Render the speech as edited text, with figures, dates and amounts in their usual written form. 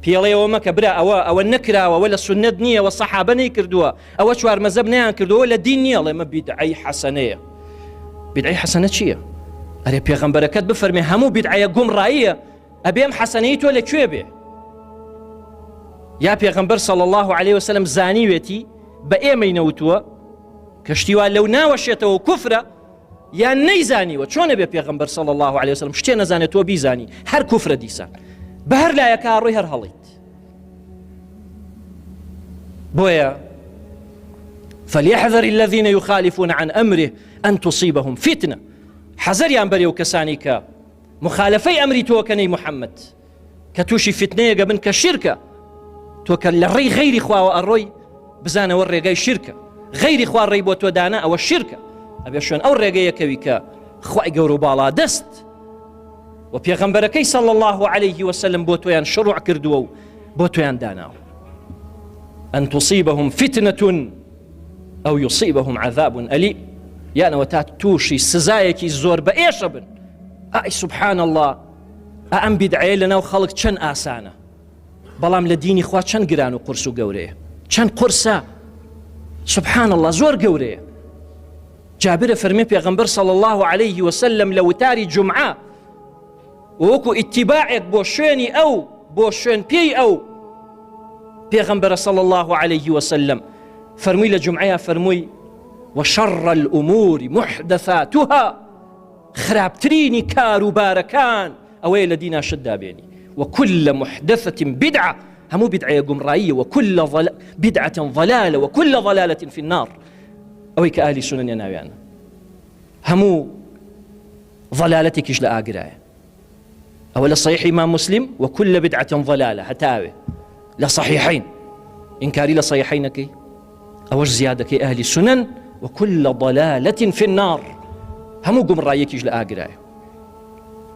پێڵێەوە مەکە برا ئەوە نەکراوە وە لە سنت نییە وە سەحابە نەیکردووە ئەوە چوار مەزەب نەیان کردووە لە دین نییە ئەڵێ مە بیدعەی حەسەنەیە. بیدعەی حەسەنە چییە؟ ئەرێ پێغەمبەرەکەت بفەرمێ هەموو بیدعەیە گومڕاییە ئەبێم حەسەنەی تۆ لەکوێ بێ؟ یا پێغەمبەر صلی الله عليه وسلم زانیوێتی بە ئێمەی نەوتووە کەشتیوان لەو ناوەشێتەوە کوفرە یان نەیزانیوە چۆنە بێ پێغەمبەر صلی الله عليه وسلم شتێ نەزانێت تۆ بیزانی هەر کوفرە دیسان بە هەر لایەکە ڕووی هەر هەڵیت. بۆیە فليحذر الذين يخالفون عن أمره أن تصيبهم فتنة. حەزەریان بەرێ و کەسانی کە مخالفەی ئەمری تۆکەنەی محەممەد کە تووشی فتنەیەگە بن کە شیرکە تۆ کە لە ڕێی غەیری خواوە ئەڕۆی بزانەوە ڕێگای شیرکە غەیری خوا ڕێی بۆ تۆ دانا ئەوە شیرکە ئەبێ شوێن ئەو ڕێگەیەکەوی کە خوای گەورە و باڵا دەست و پێغەمبەرەکەی صلی الله عليه وسلم بۆ تۆیان شروع کردووە و بۆ تۆیان داناوە. أن تصيبهم فتنة أو يصيبهم عذاب أليم. یانەوە تا تووشی سزایەکی زۆر بە ئێشە بن. ئای سبحان الله ئەم بیدعەیە لەناو خەڵک چەند ئاسانە بەڵام لە دینی خوا چەند گران و قورس و گەورەیە چەند قورسە سبحان الله زۆر گەورەیە. جابرە فەرمێ پێغەمبەر صلی الله عليه وسلم لە وتاری جومعە وەکو ئیتیباعێک بۆ شوێنی ئەو بۆ شوێن پێی ئەو پێغەمبەرە صلی الله عليه وسلم فەرمووی لە جومعەیە فەرمووی وشر الأمور محدثاتها خرابتريني كارو باركان أويل دينا شدا بيني وكل محدثة بدعة همو بدعة قمرائية وكل بدعة ضلالة وكل ضلالة في النار أويك أهلي سنن يناويانا همو ضلالتك إيش لآقرايا أولا صحيح إمام مسلم وكل بدعة ضلالة هتاوي لصحيحين إنكاري لصحيحينك أوش زيادك أهلي سنن وكل ضلالة في النار همو قمرائيك إيش لآقرايا